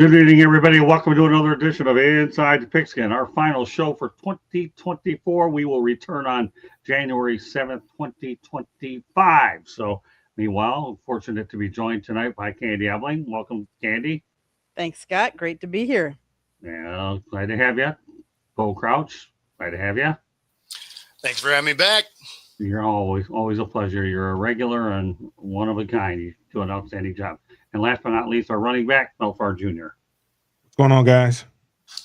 Good evening, everybody. Welcome to another edition of Inside the Pigskin, our final show for 2024. We will return on January 7th, 2025. So, meanwhile, I'm fortunate to be joined tonight by Candy Ebling. Welcome, Candy. Thanks, Scott. Great to be here. Yeah, glad to have you. Bo Crouch, glad to have you. Thanks for having me back. You're always a pleasure. You're a regular and one of a kind. You do an outstanding job. And last but not least, our running back, Melfar Jr. What's going on, guys?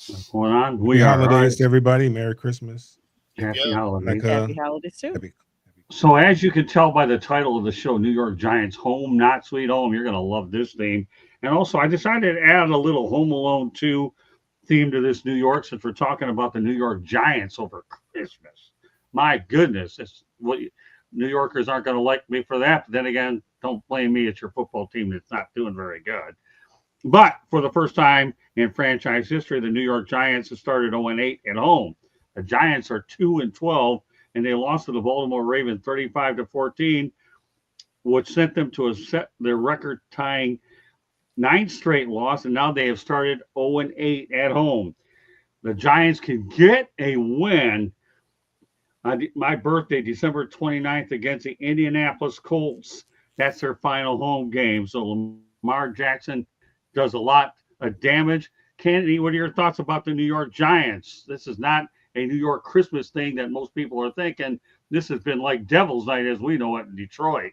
What's going on? Happy holidays to everybody. Merry Christmas. Happy holidays. Happy holidays, too. So, as you can tell by the title of the show, New York Giants, Home Not Sweet Home, you're going to love this theme. And also, I decided to add a little Home Alone 2 theme to this New York, since we're talking about the New York Giants over Christmas. My goodness, it's what New Yorkers aren't going to like me for that. But then again, don't blame me. It's your football team that's not doing very good. But for the first time in franchise history, the New York Giants have started 0-8 at home. The Giants are 2-12, and they lost to the Baltimore Ravens 35-14, which sent them to their record-tying 9th straight loss, and now they have started 0-8 at home. The Giants can get a win on my birthday, December 29th, against the Indianapolis Colts. That's their final home game. So Lamar Jackson does a lot of damage. Kennedy, what are your thoughts about the New York Giants? This is not a New York Christmas thing that most people are thinking. This has been like Devil's Night as we know it in Detroit.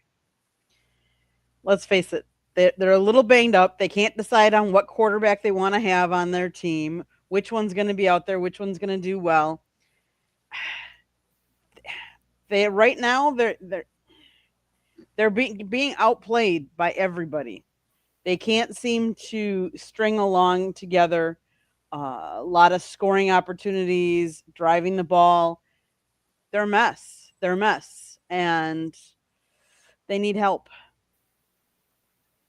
Let's face it. They're a little banged up. They can't decide on what quarterback they want to have on their team, which one's going to be out there, which one's going to do well. Right now they're being outplayed by everybody. They can't seem to string along together. A lot of scoring opportunities, driving the ball. They're a mess. And they need help.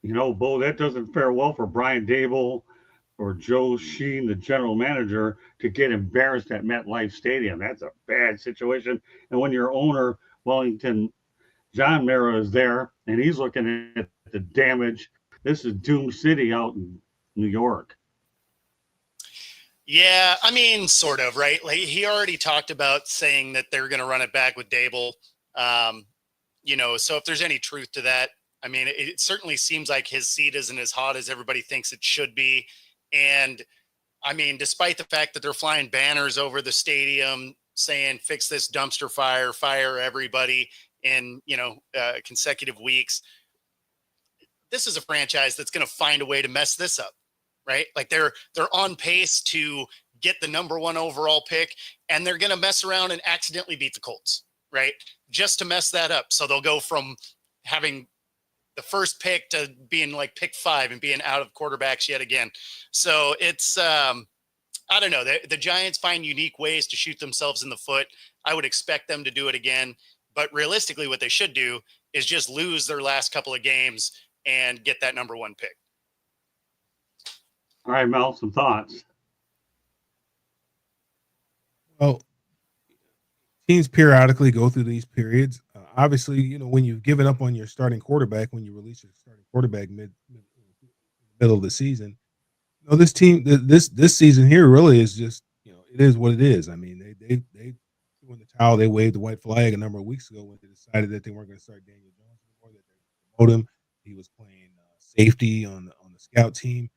You know, Bo, that doesn't fare well for Brian Dable or Joe Sheen, the general manager, to get embarrassed at MetLife Stadium. That's a bad situation. And when your owner, Wellington John Mara, is there and he's looking at the damage, this is Doom City out in New York. Yeah, I mean, sort of, right? Like he already talked about saying that they're going to run it back with Dable. So if there's any truth to that, I mean, it certainly seems like his seat isn't as hot as everybody thinks it should be. And I mean, despite the fact that they're flying banners over the stadium saying, fix this dumpster fire everybody in, consecutive weeks, this is a franchise that's going to find a way to mess this up, right? Like they're on pace to get the number 1 overall pick, and they're going to mess around and accidentally beat the Colts, right? Just to mess that up. So they'll go from having the first pick to being like pick 5 and being out of quarterbacks yet again. So it's, I don't know. The Giants find unique ways to shoot themselves in the foot. I would expect them to do it again. But realistically, what they should do is just lose their last couple of games and get that number 1 pick. All right, Mel, some thoughts. Well, teams periodically go through these periods. Obviously, when you've given up on your starting quarterback, when you release your starting quarterback middle of the season, this team, this season here really is just, it is what it is. I mean, they threw in the towel, they waved the white flag a number of weeks ago when they decided that they weren't going to start Daniel Jones anymore, that they were going to promote him. He was playing safety on the scout team,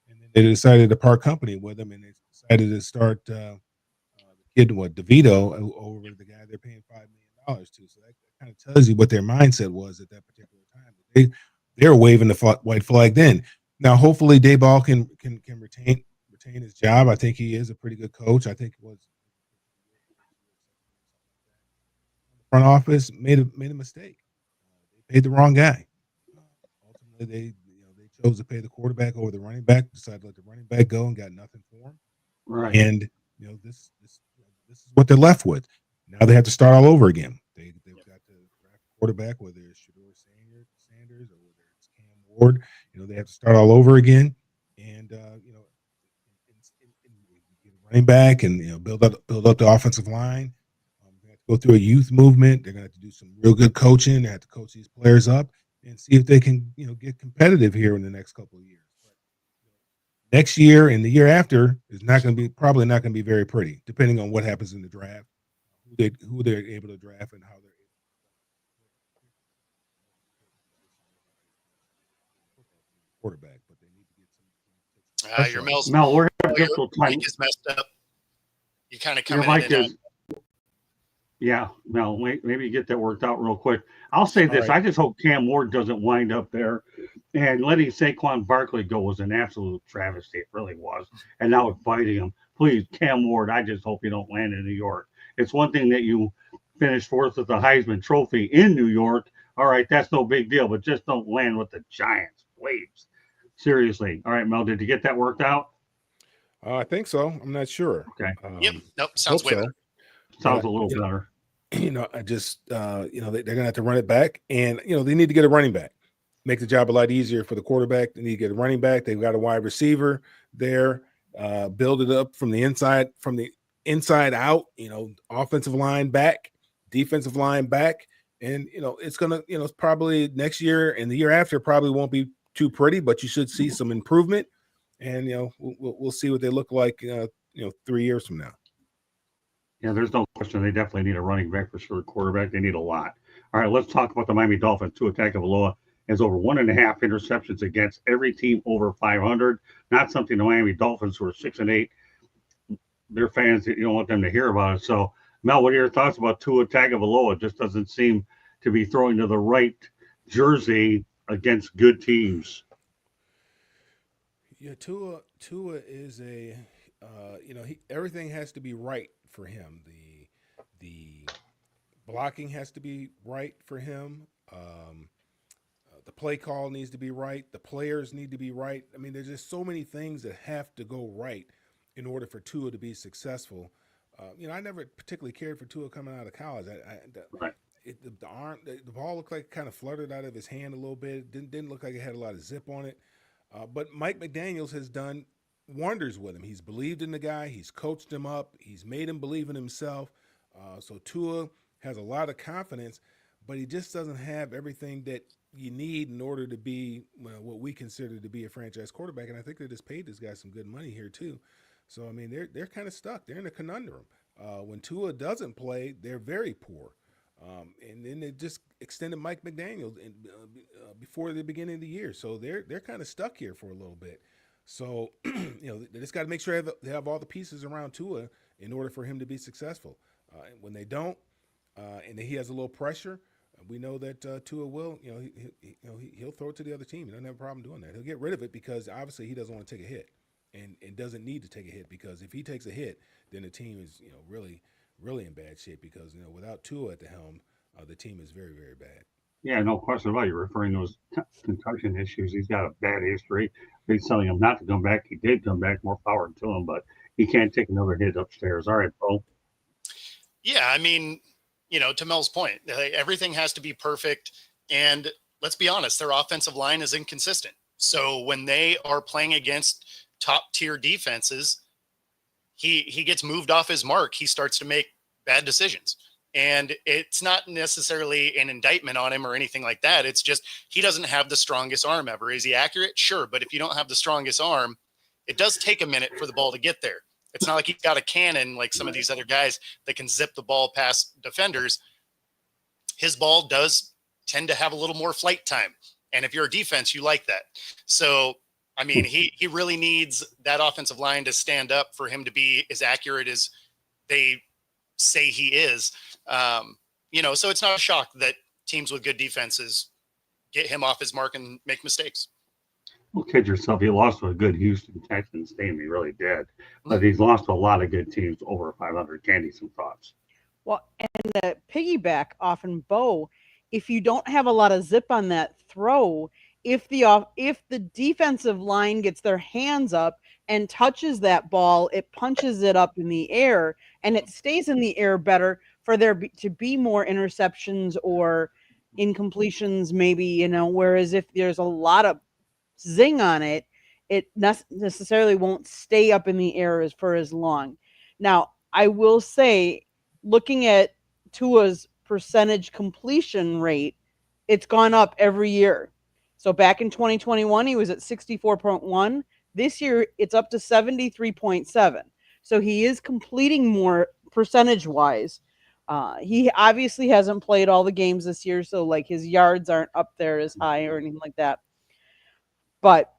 and then they decided to part company with him, and they decided to start the kid, DeVito, over the guy they're paying $5 million to. So that kind of tells you what their mindset was at that particular time. They're waving the white flag then. Now, hopefully, Dayball can retain his job. I think he is a pretty good coach. I think it was the front office made a mistake. They paid the wrong guy. Ultimately, they chose to pay the quarterback over the running back. Decided to let the running back go and got nothing for him. Right. And this is what they're left with. Now they have to start all over again. They've got to draft a quarterback, whether it's Shedeur Sanders or whether it's Cam Ward. They have to start all over again, and get a running back and build up the offensive line. They have to go through a youth movement. They're going to have to do some real good coaching. They have to coach these players up and see if they can get competitive here in the next couple of years. But next year and the year after is probably not going to be very pretty, depending on what happens in the draft, who they're able to draft, and how they're quarterback. But they need to get some pressure on him. Mel, we're having a your difficult time. mic is messed up. You kind of Your coming in mic and out. is. Yeah, Mel, maybe get that worked out real quick. I'll say this: right. I just hope Cam Ward doesn't wind up there. And letting Saquon Barkley go was an absolute travesty. It really was. And now it's biting him. Please, Cam Ward, I just hope you don't land in New York. It's one thing that you finish fourth with the Heisman Trophy in New York. All right, that's no big deal, but just don't land with the Giants, please. Seriously. All right, Mel, did you get that worked out? I think so. I'm not sure. Okay. Yep. Nope. Sounds way better. Sounds a little better. I just, they're going to have to run it back, and, they need to get a running back. Make the job a lot easier for the quarterback. They need to get a running back. They've got a wide receiver there. Build it up from the inside out, offensive line back, defensive line back. And, it's going to, it's probably next year and the year after probably won't be too pretty, but you should see some improvement. And, we'll see what they look like, 3 years from now. Yeah, there's no question. They definitely need a running back for sure. Quarterback, they need a lot. All right, let's talk about the Miami Dolphins. Tua Tagovailoa has over 1.5 interceptions against every team over 500. Not something the Miami Dolphins, who are 6-8, their fans, you don't want them to hear about it. So, Mel, what are your thoughts about Tua Tagovailoa? It just doesn't seem to be throwing to the right jersey against good teams. Yeah, Tua is everything has to be right for him. The blocking has to be right for him. The play call needs to be right. The players need to be right. I mean, there's just so many things that have to go right in order for Tua to be successful. I never particularly cared for Tua coming out of college. The ball looked like it kind of fluttered out of his hand a little bit. It didn't look like it had a lot of zip on it. But Mike McDaniels has done wonders with him. He's believed in the guy. He's coached him up. He's made him believe in himself. So Tua has a lot of confidence, but he just doesn't have everything that you need in order to be what we consider to be a franchise quarterback. And I think they just paid this guy some good money here too. So, I mean, they're kind of stuck. They're in a conundrum. When Tua doesn't play, they're very poor. And then they just extended Mike McDaniel before the beginning of the year. So they're kind of stuck here for a little bit. So, they just got to make sure they have all the pieces around Tua in order for him to be successful. And when they don't, and he has a little pressure, we know that Tua will, he'll throw it to the other team. He doesn't have a problem doing that. He'll get rid of it because obviously he doesn't want to take a hit and doesn't need to take a hit, because if he takes a hit, then the team is, really, really in bad shape, because, without Tua at the helm, the team is very, very bad. Yeah, no question about it. You're referring to his concussion issues. He's got a bad history. He's telling him not to come back. He did come back, more power to him, but he can't take another hit upstairs. All right, Bo. Yeah, I mean, to Mel's point, everything has to be perfect. And let's be honest, their offensive line is inconsistent. So when they are playing against top tier defenses, he gets moved off his mark. He starts to make bad decisions. And it's not necessarily an indictment on him or anything like that. It's just he doesn't have the strongest arm ever. Is he accurate? Sure. But if you don't have the strongest arm, it does take a minute for the ball to get there. It's not like he's got a cannon like some of these other guys that can zip the ball past defenders. His ball does tend to have a little more flight time. And if you're a defense, you like that. So, I mean, he really needs that offensive line to stand up for him to be as accurate as they say he is. So it's not a shock that teams with good defenses get him off his mark and make mistakes. Well, kid yourself. He lost to a good Houston Texans team. He really did. But he's lost to a lot of good teams over 500. Candy, some thoughts. Well, and the piggyback off and Bo, if you don't have a lot of zip on that throw, if the defensive line gets their hands up and touches that ball, it punches it up in the air, and it stays in the air better for there to be more interceptions or incompletions, maybe, whereas if there's a lot of zing on it, it necessarily won't stay up in the air for as long. Now, I will say, looking at Tua's percentage completion rate, it's gone up every year. So back in 2021, he was at 64.1. This year, it's up to 73.7. So he is completing more percentage wise. He obviously hasn't played all the games this year, so like his yards aren't up there as high or anything like that. But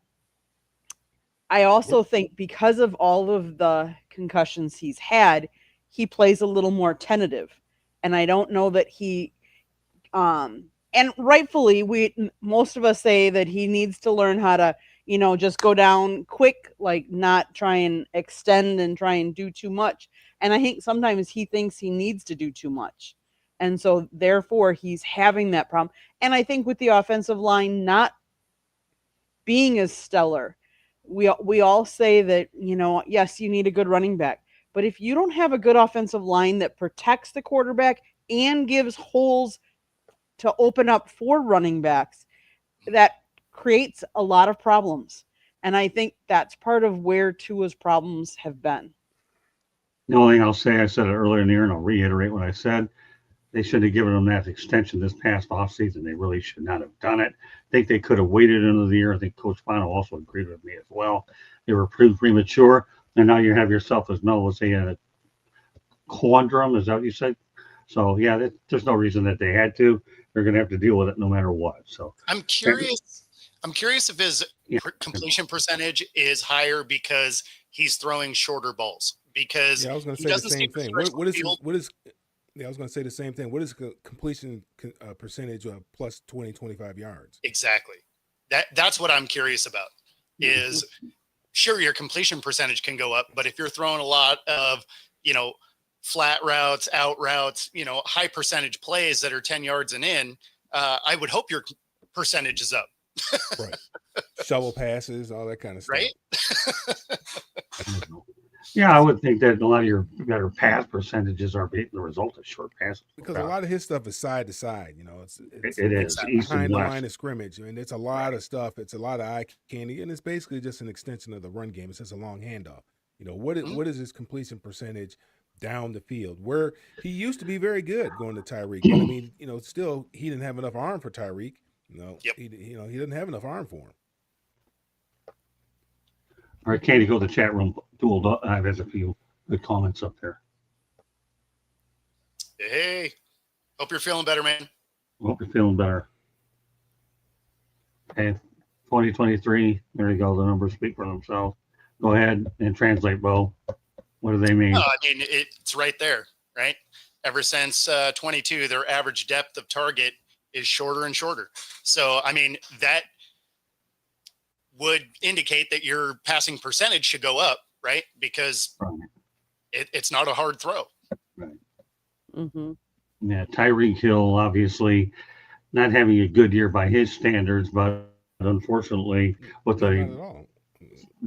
I also think because of all of the concussions he's had, he plays a little more tentative. And I don't know that he and rightfully most of us say that he needs to learn how to, just go down quick, like not try and extend and try and do too much. And I think sometimes he thinks he needs to do too much. And so therefore he's having that problem. And I think with the offensive line not being as stellar, we all say that, yes, you need a good running back. But if you don't have a good offensive line that protects the quarterback and gives holes to open up for running backs, that creates a lot of problems. And I think that's part of where Tua's problems have been. The only thing I'll say, I said it earlier in the year, and I'll reiterate what I said. They should have given him that extension this past offseason. They really should not have done it. I think they could have waited another year. I think Coach Bono also agreed with me as well. They were premature, and now you have yourself, as Mel was saying, a quandrum. Is that what you said? So, yeah, there's no reason that they had to. They're going to have to deal with it no matter what. So I'm curious if his completion percentage is higher because he's throwing shorter balls. Because I was going to say the same thing. What is? Yeah, I was going to say the same thing. What is completion percentage plus 20, 25 yards? Exactly. That's what I'm curious about. Is sure your completion percentage can go up, but if you're throwing a lot of flat routes, out routes, high percentage plays that are 10 yards and in, I would hope your percentage is up. Right. Shovel passes, all that kind of stuff. Right. Yeah, I would think that a lot of your better pass percentages are the result of short passes. Because a lot of his stuff is side to side. It is behind the line of scrimmage. I mean, it's a lot of stuff. It's a lot of eye candy, and it's basically just an extension of the run game. It's just a long handoff. What is his completion percentage down the field? Where he used to be very good going to Tyreek, but I mean, still he didn't have enough arm for Tyreek. He didn't have enough arm for him. All right, Candy, go to the chat room. There's a few good comments up there. Hey, hope you're feeling better, man. Hope you're feeling better. Okay, 2023. There you go. The numbers speak for themselves. Go ahead and translate, Bo. What do they mean? I mean, it's right there, right? Ever since 22, their average depth of target is shorter and shorter. So, I mean, that would indicate that your passing percentage should go up, right? Because it's not a hard throw. Right. Mm-hmm. Yeah, Tyreek Hill, obviously not having a good year by his standards, but unfortunately, with the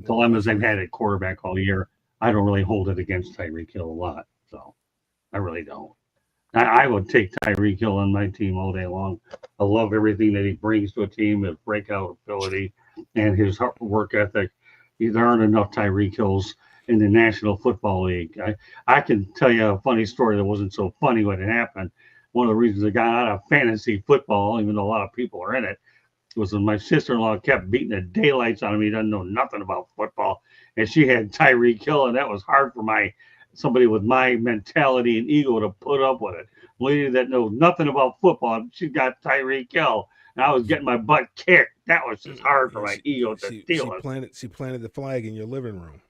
dilemmas they've had at quarterback all year, I don't really hold it against Tyreek Hill a lot. So I really don't. I would take Tyreek Hill on my team all day long. I love everything that he brings to a team, his breakout ability and his work ethic. There aren't enough Tyreek Hills in the National Football League. I can tell you a funny story that wasn't so funny when it happened. One of the reasons I got out of fantasy football, even though a lot of people are in it, was when my sister-in-law kept beating the daylights out of me. Doesn't know nothing about football, and she had Tyreek Hill, and that was hard for somebody with my mentality and ego to put up with it. A lady that knows nothing about football, she got Tyreek Hill, and I was getting my butt kicked. That was just hard for my ego to deal with. She planted the flag in your living room.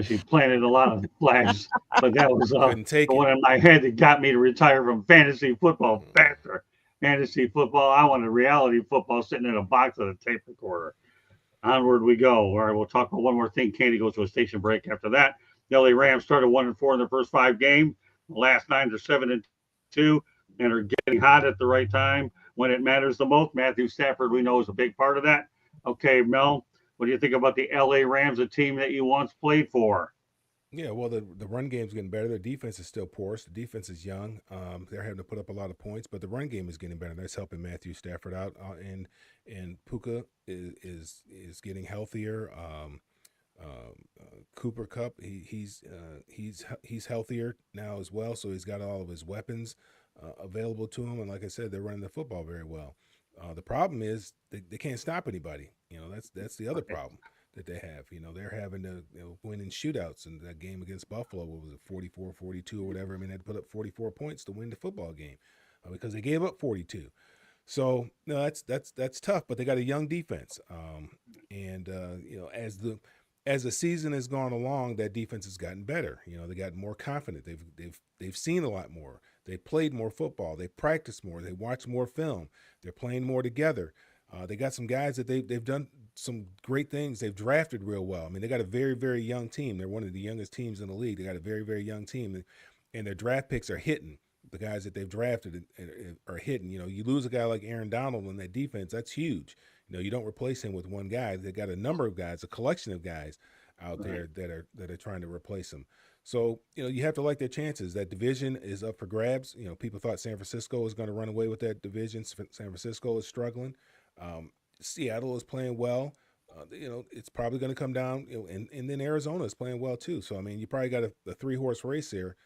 She planted a lot of flags, but that was the one in my head that got me to retire from fantasy football faster. Fantasy football, I wanted reality football sitting in a box with a tape recorder. Onward we go. All right, we'll talk about one more thing. Candy goes to a station break after that. The LA Rams started 1-4 in their first 5 games. The last 9 are 7-2 and are getting hot at the right time when it matters the most. Matthew Stafford, we know, is a big part of that. Okay, Mel, what do you think about the LA Rams, a team that you once played for? Yeah, well, the run game's getting better. Their defense is still porous. The defense is young. They're having to put up a lot of points, but the run game is getting better. That's helping Matthew Stafford out. And Puka is getting healthier. Cooper Kupp, he's healthier now as well. So he's got all of his weapons available to him. And like I said, they're running the football very well. The problem is they can't stop anybody. That's the other problem that they have. They're having to win in shootouts. And that game against Buffalo, what was it, 44-42 or whatever? I mean, they had to put up 44 points to win the football game because they gave up 42. So no, that's tough. But they got a young defense, and as the season has gone along, that defense has gotten better. They got more confident. They've seen a lot more. They played more football. They practiced more. They watched more film. They're playing more together. They got some guys that they've done some great things. They've drafted real well. I mean, they got a very, very young team. They're one of the youngest teams in the league. They got a very, very young team, and their draft picks are hitting. The guys that they've drafted are hitting. You lose a guy like Aaron Donald in that defense, that's huge. You don't replace him with one guy. They got a number of guys, a collection of guys out there that are trying to replace him. So, you have to like their chances. That division is up for grabs. People thought San Francisco was going to run away with that division. San Francisco is struggling. Seattle is playing well. It's probably going to come down, and then Arizona is playing well too. So, I mean, you probably got a 3-horse race here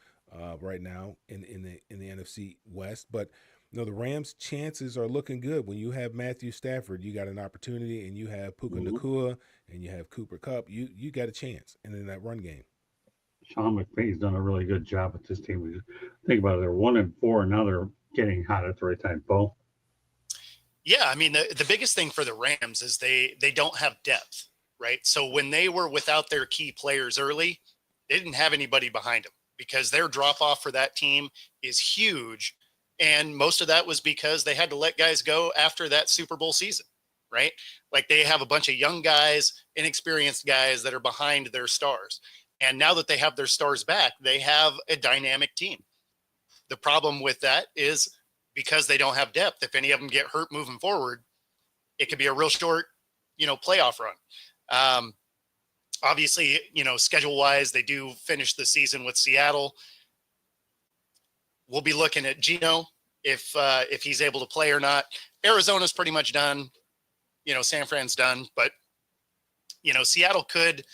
right now in the NFC West. But, the Rams' chances are looking good. When you have Matthew Stafford, you got an opportunity, and you have Puka Nacua, and you have Cooper Kupp. You got a chance. And in that run game. Sean McVay's done a really good job with this team. Think about it. They're 1-4, and now they're getting hot at the right time. Bo? Yeah, I mean, the biggest thing for the Rams is they don't have depth, right? So when they were without their key players early, they didn't have anybody behind them because their drop-off for that team is huge. And most of that was because they had to let guys go after that Super Bowl season, right? Like they have a bunch of young guys, inexperienced guys that are behind their stars. And now that they have their stars back, they have a dynamic team. The problem with that is because they don't have depth. If any of them get hurt moving forward, it could be a real short, playoff run. Obviously, schedule wise, they do finish the season with Seattle. We'll be looking at Geno if he's able to play or not. Arizona's pretty much done. San Fran's done, but Seattle could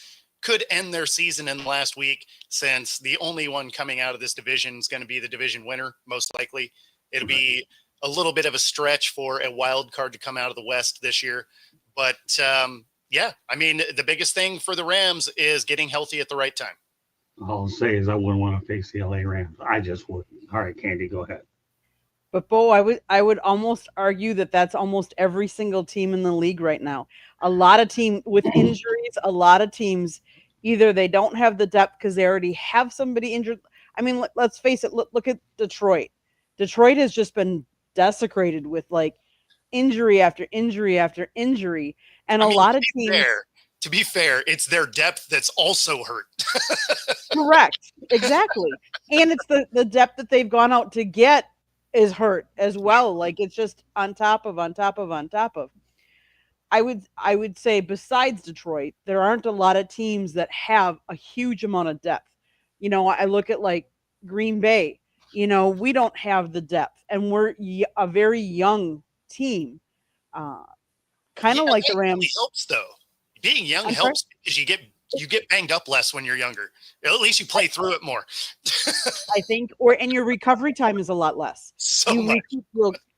end their season in the last week, since the only one coming out of this division is going to be the division winner, most likely. It'll be a little bit of a stretch for a wild card to come out of the West this year. But, yeah, I mean, the biggest thing for the Rams is getting healthy at the right time. All I'll say is I wouldn't want to face the LA Rams. I just wouldn't. All right, Candy, go ahead. But Bo, I would almost argue that that's almost every single team in the league right now. A lot of teams with injuries, a lot of teams, either they don't have the depth because they already have somebody injured. I mean, let's face it. Look at Detroit. Detroit has just been desecrated with like injury after injury after injury. And a lot of teams. To be fair, it's their depth that's also hurt. Correct. Exactly. And it's the depth that they've gone out to get is hurt as well. Like it's just on top of. I would say besides Detroit, there aren't a lot of teams that have a huge amount of depth. I look at like Green Bay. We don't have the depth, and we're a very young team. Kind of like the Rams. Really helps though. Being young helps because you get banged up less when you're younger. At least you play through it more. I think, and your recovery time is a lot less.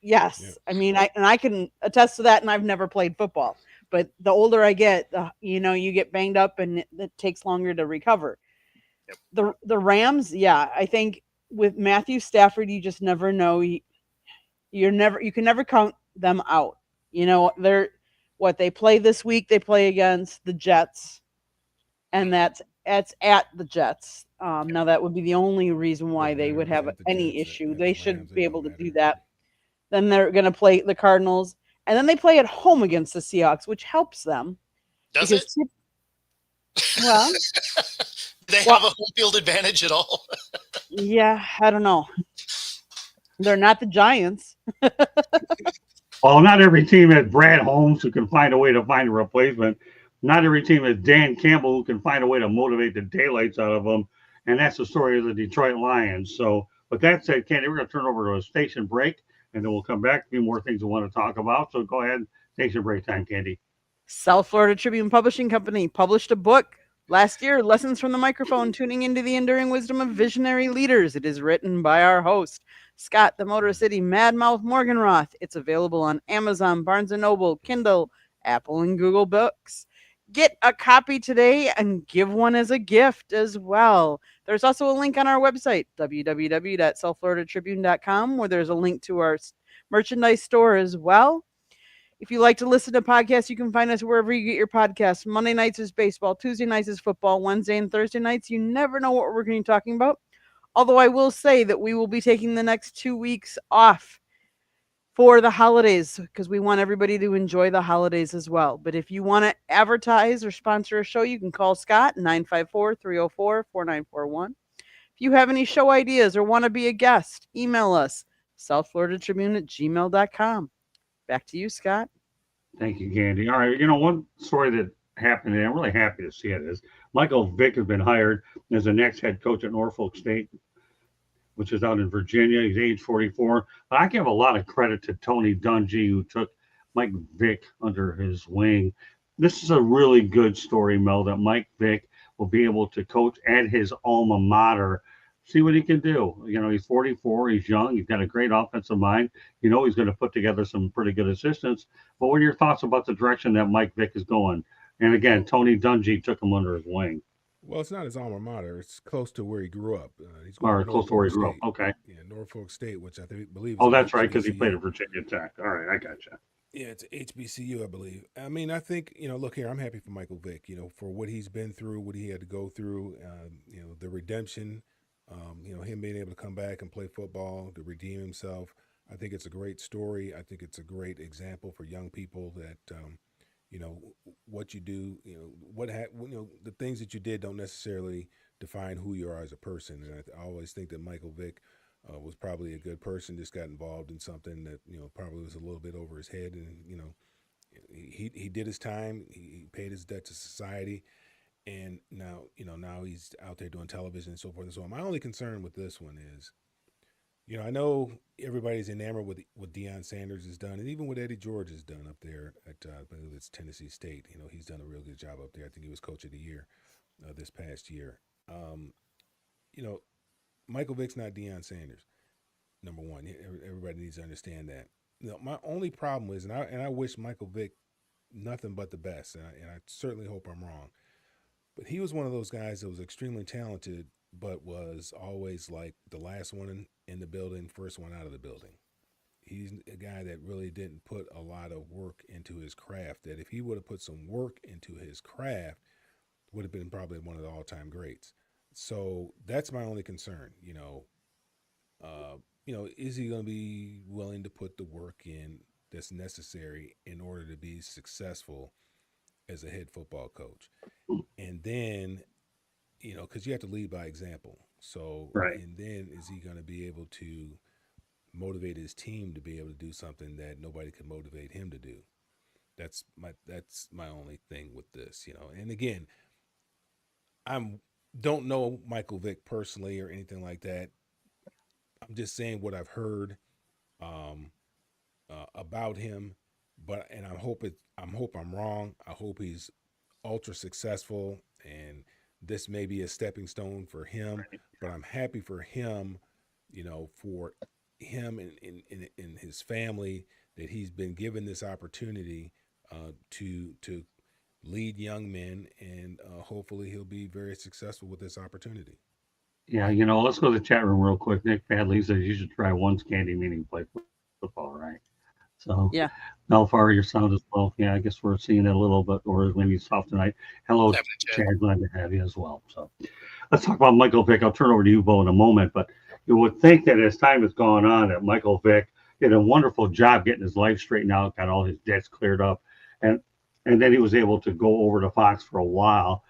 Yes. Yeah. I mean, I can attest to that, and I've never played football, but the older I get, you get banged up and it takes longer to recover. Yep. The Rams, yeah, I think with Matthew Stafford, you just never know. You can never count them out. They play this week, they play against the Jets, and that's at the Jets. Now that would be the only reason why they would have any issue. They should be able to do that. Then they're going to play the Cardinals, and then they play at home against the Seahawks, which helps them. Does it? Well, do they have a home field advantage at all? Yeah, I don't know. They're not the Giants. Well, not every team has Brad Holmes who can find a way to find a replacement. Not every team has Dan Campbell who can find a way to motivate the daylights out of them. And that's the story of the Detroit Lions. So with that said, Candy, we're going to turn over to a station break, and then we'll come back. A few more things we want to talk about. So go ahead. Station break time, Candy. South Florida Tribune Publishing Company published a book Last year, Lessons from the Microphone, tuning into the enduring wisdom of visionary leaders. It is written by our host, Scott the Motor City Madmouth Morganroth. It's available on Amazon, Barnes & Noble, Kindle, Apple, and Google Books. Get a copy today and give one as a gift as well. There's also a link on our website, www.southfloridatribune.com, where there's a link to our merchandise store as well. If you like to listen to podcasts, you can find us wherever you get your podcasts. Monday nights is baseball, Tuesday nights is football, Wednesday and Thursday nights, you never know what we're going to be talking about. Although I will say that we will be taking the next 2 weeks off for the holidays because we want everybody to enjoy the holidays as well. But if you want to advertise or sponsor a show, you can call Scott 954-304-4941. If you have any show ideas or want to be a guest, email us southfloridatribune@gmail.com. Back to you, Scott. Thank you, Candy. All right, one story that happened, and I'm really happy to see it, is Michael Vick has been hired as the next head coach at Norfolk State, which is out in Virginia. He's age 44. But I give a lot of credit to Tony Dungy, who took Mike Vick under his wing. This is a really good story, Mel, that Mike Vick will be able to coach at his alma mater, see what he can do. He's 44, he's young, he's got a great offensive mind. He's going to put together some pretty good assistants. But what are your thoughts about the direction that Mike Vick is going? And again, Tony Dungy took him under his wing. Well, it's not his alma mater. It's close to where he grew up. He's going close to where he grew up. Okay. Yeah, Norfolk State, which I believe. Oh, that's right, because he played at Virginia Tech. All right, I gotcha. Yeah, it's HBCU, I believe. I mean, I think, look here, I'm happy for Michael Vick, for what he's been through, what he had to go through, the redemption, him being able to come back and play football, to redeem himself. I think it's a great story. I think it's a great example for young people that, what you do, the things that you did don't necessarily define who you are as a person. And I always think that Michael Vick was probably a good person, just got involved in something that, probably was a little bit over his head. And, he did his time. He paid his debt to society. And now, now he's out there doing television and so forth and so on. My only concern with this one is, I know everybody's enamored with what Deion Sanders has done, and even what Eddie George has done up there at, I believe it's Tennessee State. He's done a real good job up there. I think he was coach of the year this past year. Michael Vick's not Deion Sanders, number one. Everybody needs to understand that. My only problem is, and I wish Michael Vick nothing but the best, and I certainly hope I'm wrong, but he was one of those guys that was extremely talented, but was always like the last one in the building, first one out of the building. He's a guy that really didn't put a lot of work into his craft, that if he would have put some work into his craft, would have been probably one of the all-time greats. So that's my only concern. Is he going to be willing to put the work in that's necessary in order to be successful as a head football coach? And then, because you have to lead by example. So, right. And then is he going to be able to motivate his team to be able to do something that nobody could motivate him to do? That's my only thing with this, And again, don't know Michael Vick personally or anything like that. I'm just saying what I've heard about him, and I hope I'm wrong. I hope he's ultra successful, and this may be a stepping stone for him. But I'm happy for him, for him and his family, that he's been given this opportunity to lead young men, and hopefully he'll be very successful with this opportunity. Yeah, let's go to the chat room real quick. Nick Padley says you should try once Candy, meaning play football, right? So, yeah. Melfar, your sound is low. Yeah, I guess we're seeing it a little bit, or maybe soft tonight. Hello, Chad, glad to have you as well. So, let's talk about Michael Vick. I'll turn over to you, Bo, in a moment. But you would think that as time has gone on, that Michael Vick did a wonderful job getting his life straightened out, got all his debts cleared up, and then he was able to go over to Fox for a while.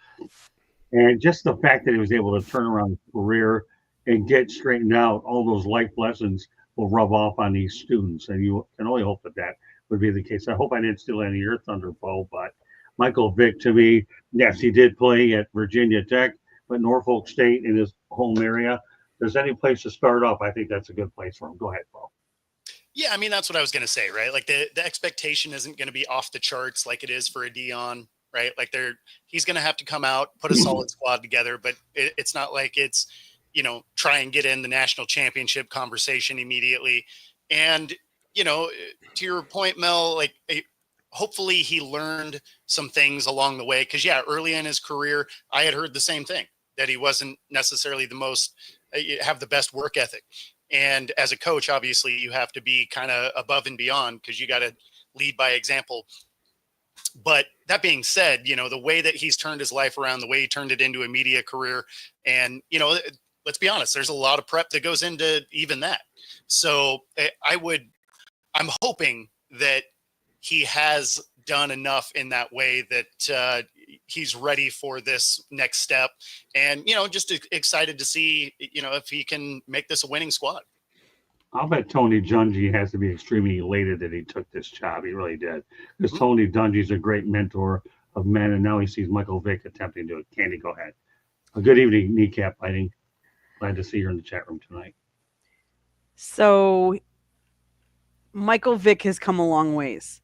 And just the fact that he was able to turn around his career and get straightened out, all those life lessons will rub off on these students. And you can only hope that would be the case. I hope I didn't steal any of your thunder, Bo, but Michael Vick, to me, yes, he did play at Virginia Tech, but Norfolk State in his home area. If there's any place to start up, I think that's a good place for him. Go ahead, Bo. Yeah, I mean, that's what I was going to say, right? Like the expectation isn't going to be off the charts like it is for a Deion, right? Like he's going to have to come out, put a solid squad together, but it's not like it's, try and get in the national championship conversation immediately. And, to your point, Mel, like hopefully he learned some things along the way. Cause early in his career, I had heard the same thing, that he wasn't necessarily the most, have the best work ethic. And as a coach, obviously you have to be kind of above and beyond, because you got to lead by example. But that being said, the way that he's turned his life around, the way he turned it into a media career, and, let's be honest, there's a lot of prep that goes into even that. So I'm hoping that he has done enough in that way that he's ready for this next step, and, just excited to see, if he can make this a winning squad. I'll bet Tony Dungy has to be extremely elated that he took this job. He really did. Because Tony Dungy's a great mentor of men, and now he sees Michael Vick attempting to do it. Candy, go ahead. A good evening, Kneecap Fighting. Glad to see you in the chat room tonight. So Michael Vick has come a long ways,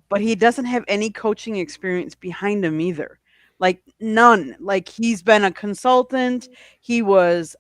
but he doesn't have any coaching experience behind him either. Like none. Like he's been a consultant. He was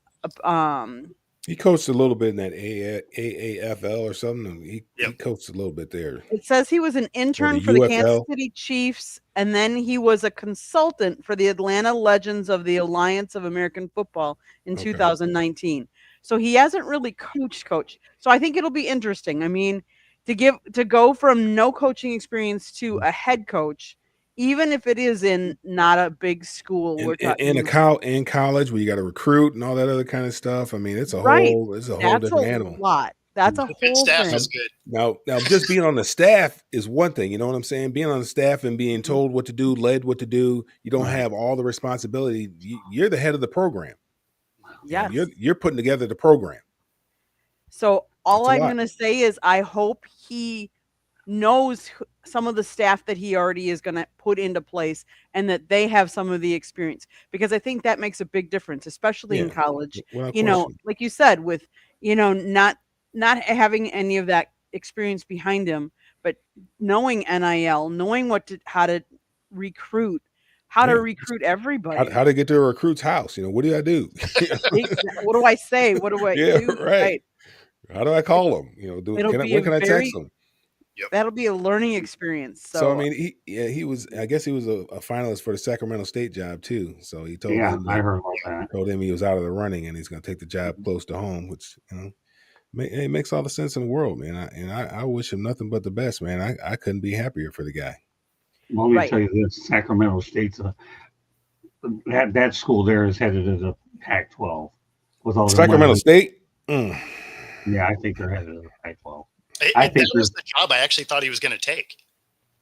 he coached a little bit in that AAFL or something. He coached a little bit there. It says he was an intern for the Kansas City Chiefs, and then he was a consultant for the Atlanta Legends of the Alliance of American Football in 2019. So he hasn't really coached. So I think it'll be interesting. I mean, to go from no coaching experience to a head coach, even if it is in not a big school, in college where you got to recruit and all that other kind of stuff. I mean, it's a whole different animal. That's a whole staff thing. is good. Now, just being on the staff is one thing. You know what I'm saying? Being on the staff and being told what to do, led what to do. You don't have all the responsibility. You're the head of the program. Yes, you're putting together the program. So all I'm going to say is I hope he knows some of the staff that he already is going to put into place, and that they have some of the experience, because I think that makes a big difference, especially in college. Like you said, with, not having any of that experience behind him, but knowing NIL, knowing how to recruit, to recruit everybody. How to get to a recruit's house. What do I do? What do I say? What do I do? Right. How do I call them? When can I text them? That'll be a learning experience. So I mean, he was. I guess he was a finalist for the Sacramento State job too. So he told him. I heard about that. Told him he was out of the running and he's going to take the job close to home, which it makes all the sense in the world, man. I wish him nothing but the best, man. I couldn't be happier for the guy. Well, let me tell you this: Sacramento State's that school there is headed to the Pac-12 with all Sacramento State. Yeah, I think they're headed to the Pac-12. I think that was the job I actually thought he was going to take.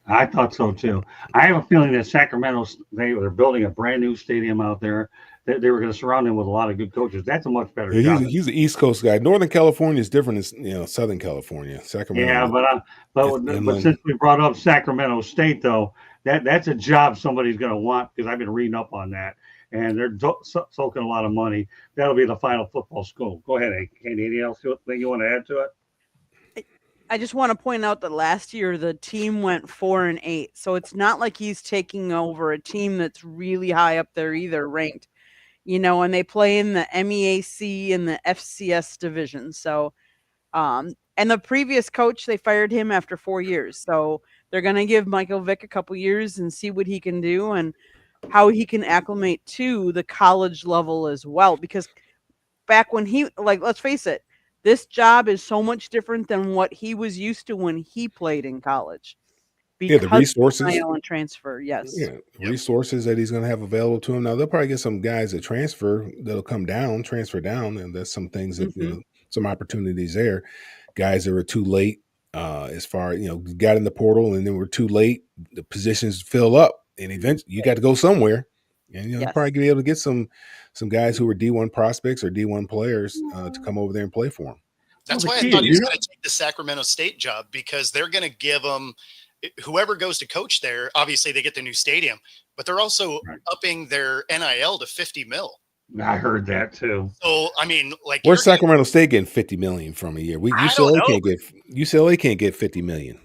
I thought so too. I have a feeling that Sacramento, they're building a brand new stadium out there. They were going to surround him with a lot of good coaches. That's a much better job. He's an East Coast guy. Northern California is different than Southern California. Sacramento. Yeah, but since we brought up Sacramento State, though, that's a job somebody's going to want, because I've been reading up on that, and they're soaking a lot of money. That'll be the final football school. Go ahead, Candy. Anything else you want to add to it? I just want to point out that last year the team went 4-8. So it's not like he's taking over a team that's really high up there either, ranked, and they play in the MEAC and the FCS division. So, and the previous coach, they fired him after 4 years. So they're going to give Michael Vick a couple years and see what he can do and how he can acclimate to the college level as well. Because back when let's face it, this job is so much different than what he was used to when he played in college. The resources and transfer, yes. Resources that he's going to have available to him. Now they'll probably get some guys that transfer that'll transfer down, and there's some things that some opportunities there. Guys that were too late, as far got in the portal and then were too late. The positions fill up, and eventually you got to go somewhere, and you'll probably be able to get some guys who were D1 prospects or D1 players to come over there and play for him. That's why I thought he was going to take the Sacramento State job, because they're going to give him whoever goes to coach there. Obviously, they get the new stadium, but they're also upping their NIL to $50 million. I heard that too. So I mean, where's Sacramento State getting $50 million from a year? UCLA can't get $50 million.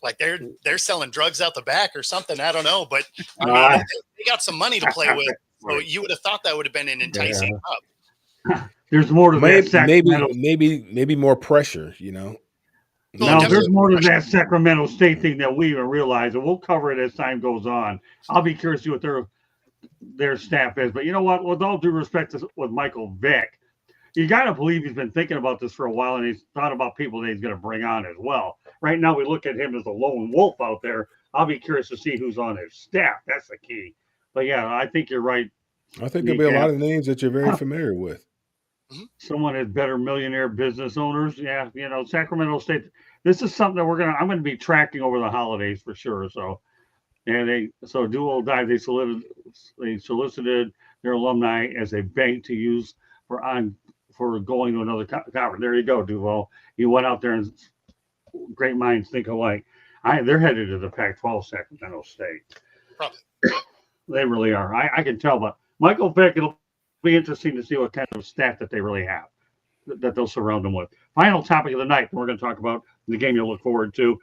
like they're selling drugs out the back or something. I don't know, but I mean, they got some money to play with. So you would have thought that would have been an enticing up. There's more to that Sacramento. Maybe more pressure, No, there's more to that Sacramento State thing that we even realize, and we'll cover it as time goes on. I'll be curious to see what their staff is. But you know what? With all due respect with Michael Vick, you got to believe he's been thinking about this for a while, and he's thought about people that he's going to bring on as well. Right now, we look at him as a lone wolf out there. I'll be curious to see who's on his staff. That's the key. But yeah, I think you're right. I think there'll be a lot of names that you're very familiar with. Someone has better millionaire business owners. Yeah, Sacramento State. This is something that I'm going to be tracking over the holidays for sure. So, Do or Die. They solicited their alumni as a bank to use for going to another conference. There you go, Duval. You went out there, and great minds think alike. They're headed to the Pac-12, Sacramento State. Probably. They really are. I can tell, but Michael Vick, it'll be interesting to see what kind of staff that they really have, that they'll surround them with. Final topic of the night, we're going to talk about the game you'll look forward to.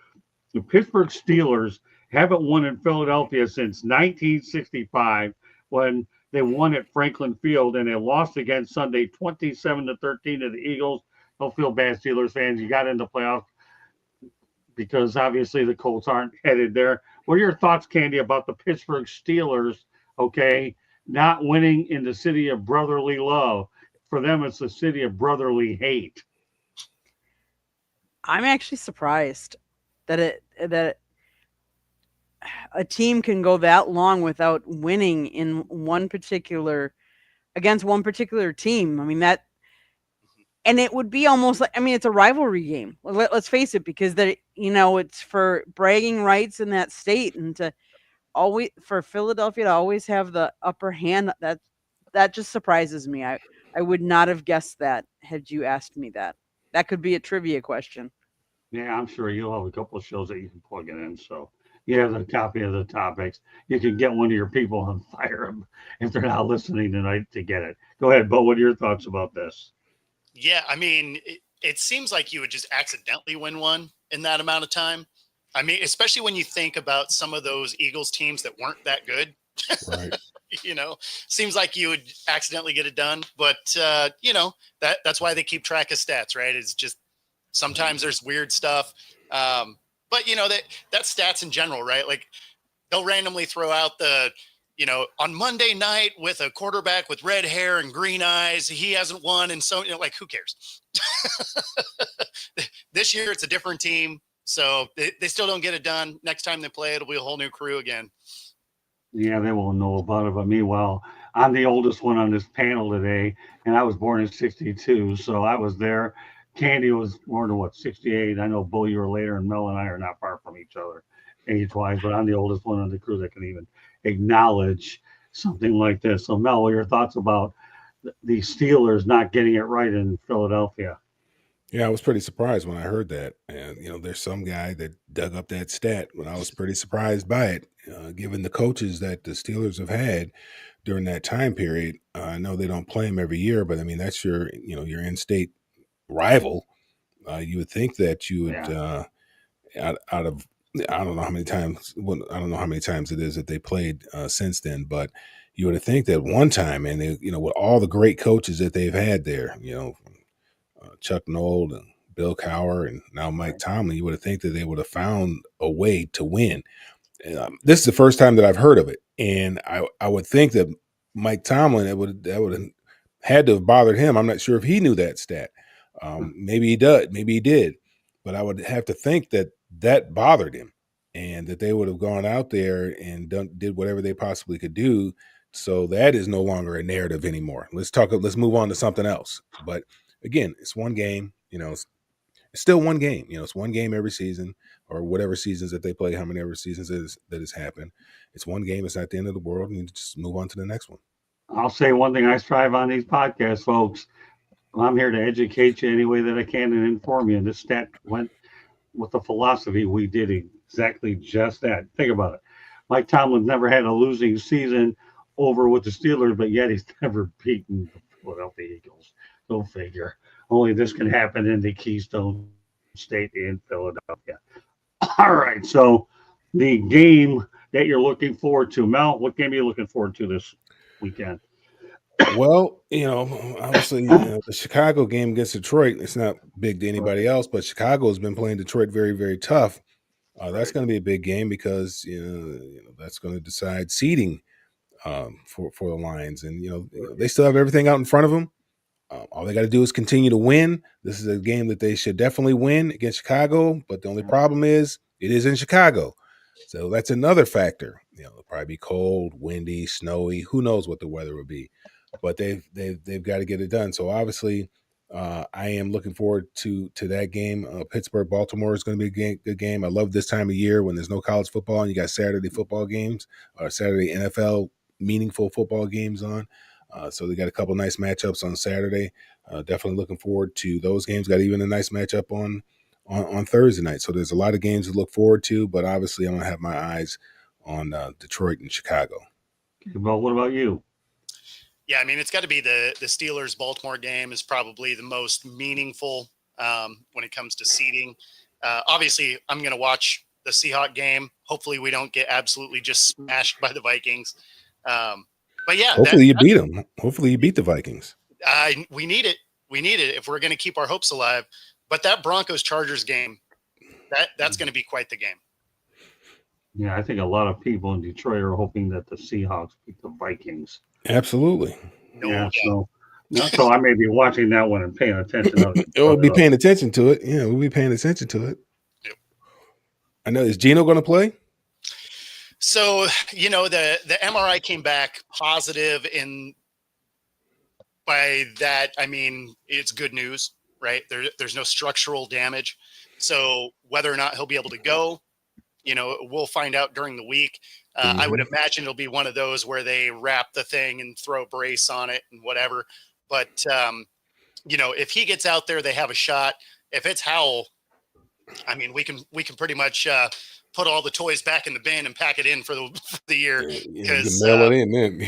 The Pittsburgh Steelers haven't won in Philadelphia since 1965 when they won at Franklin Field, and they lost again Sunday 27-13 to the Eagles. Don't feel bad, Steelers fans. You got into playoffs because obviously the Colts aren't headed there. What are your thoughts, Candy, about the Pittsburgh Steelers, not winning in the city of brotherly love? For them, it's the city of brotherly hate. I'm actually surprised that a team can go that long without winning against one particular team. I mean, and it would be almost like, it's a rivalry game. Let's face it, because it's for bragging rights in that state, and for Philadelphia to always have the upper hand, that just surprises me. I would not have guessed that had you asked me that. That could be a trivia question. Yeah, I'm sure you'll have a couple of shows that you can plug it in. So you have a copy of the topics. You can get one of your people and fire them if they're not listening tonight to get it. Go ahead, Bo. What are your thoughts about this? Yeah, it seems like you would just accidentally win one in that amount of time. Especially when you think about some of those Eagles teams that weren't that good. Right. Seems like you would accidentally get it done. But, that's why they keep track of stats, right? It's just sometimes there's weird stuff. But, that's stats in general, right? Like they'll randomly throw out on Monday night with a quarterback with red hair and green eyes, he hasn't won. And so, who cares? This year, it's a different team. So they still don't get it done. Next time they play, it'll be a whole new crew again. Yeah, they won't know about it. But meanwhile, I'm the oldest one on this panel today, and I was born in 62. So I was there. Candy was born in 68. I know, Bo, you were later, and Mel and I are not far from each other age-wise, but I'm the oldest one on the crew that can even acknowledge something like this. So, Mel, what are your thoughts about the Steelers not getting it right in Philadelphia? Yeah, I was pretty surprised when I heard that. And, there's some guy that dug up that stat, but I was pretty surprised by it, given the coaches that the Steelers have had during that time period. I know they don't play them every year, but that's your in-state rival. You would think that you would, out of, I don't know how many times it is that they played since then, but you would think that one time, and they, with all the great coaches that they've had there, Chuck Noll and Bill Cowher and now Mike Tomlin, you would have think that they would have found a way to win. This is the first time that I've heard of it, and I would think that Mike Tomlin, that would have had to have bothered him. I'm not sure if he knew that stat. Maybe he did, but I would have to think that bothered him, and that they would have gone out there and did whatever they possibly could do. So that is no longer a narrative anymore. Let's move on to something else. But again, it's one game, it's still one game, it's one game every season, or whatever seasons that they play, how many ever seasons that has happened. It's one game. It's not the end of the world. And you just move on to the next one. I'll say one thing I strive on these podcasts, folks. I'm here to educate you any way that I can and inform you. And this stat went with the philosophy. We did exactly just that. Think about it. Mike Tomlin's never had a losing season over with the Steelers, but yet he's never beaten the Philadelphia Eagles. Go figure. Only this can happen in the Keystone State in Philadelphia. All right. So the game that you're looking forward to, Mel, what game are you looking forward to this weekend? Well, obviously, the Chicago game against Detroit, it's not big to anybody else, but Chicago has been playing Detroit very, very tough. That's Right. going to be a big game because that's going to decide seeding for the Lions, and they still have everything out in front of them. All they got to do is continue to win. This is a game that they should definitely win against Chicago, but the only problem is it is in Chicago. So that's another factor. It'll probably be cold, windy, snowy. Who knows what the weather will be? But they've got to get it done. So obviously, I am looking forward to that game. Pittsburgh Baltimore is going to be a good game. I love this time of year when there's no college football and you got Saturday football games or Saturday NFL meaningful football games on. So they got a couple nice matchups on Saturday. Definitely looking forward to those games. Got even a nice matchup on Thursday night. So there's a lot of games to look forward to. But obviously, I'm gonna have my eyes on Detroit and Chicago. Okay, well, what about you? Yeah, I mean, it's got to be the Steelers Baltimore game is probably the most meaningful when it comes to seeding. Obviously, I'm going to watch the Seahawks game. Hopefully, we don't get absolutely just smashed by the Vikings. But yeah, hopefully you beat them. Hopefully you beat the Vikings. We need it. We need it if we're going to keep our hopes alive. But that Broncos Chargers game, that's going to be quite the game. Yeah, I think a lot of people in Detroit are hoping that the Seahawks beat the Vikings. Absolutely. Yeah, so I may be watching that one and paying attention. We'll be paying attention to it. Yeah, we'll be paying attention to it. Yep. I know. Is Gino going to play? So, the MRI came back positive, and by that, I mean, it's good news, right? There's no structural damage. So whether or not he'll be able to go, we'll find out during the week. I would imagine it'll be one of those where they wrap the thing and throw a brace on it and whatever. But, if he gets out there, they have a shot. If it's Howell, I mean, we can pretty much put all the toys back in the bin and pack it in for the year. Because mail it in then.